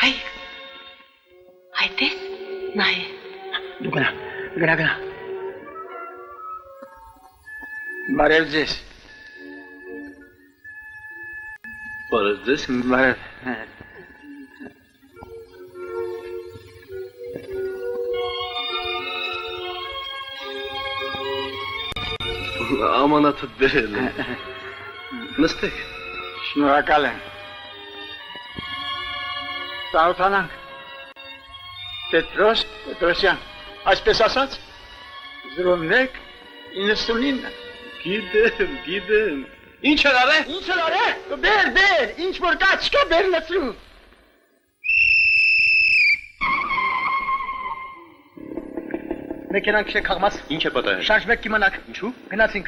Հայ։ Այդպես նայ։ Դու գնա։ Բարև ձեզ։ Բարև ձեզ։ Բարև։ Ամանաթը բերել եմ։ Նստեք։ Շնորհակալ եմ։ Ծանոթանանք։ Պետրոսյան, այսպես ասած, 01-99։ Գիտեմ։ Ինչ էր արել։ Բեր, ինչ որ կա չկա, բեր լծրու։ Մեքենան քշեք խաղմաս։ Ինչ է պատահել։ Շարժվեք կիմանաք։ Ինչու։ Գնացինք։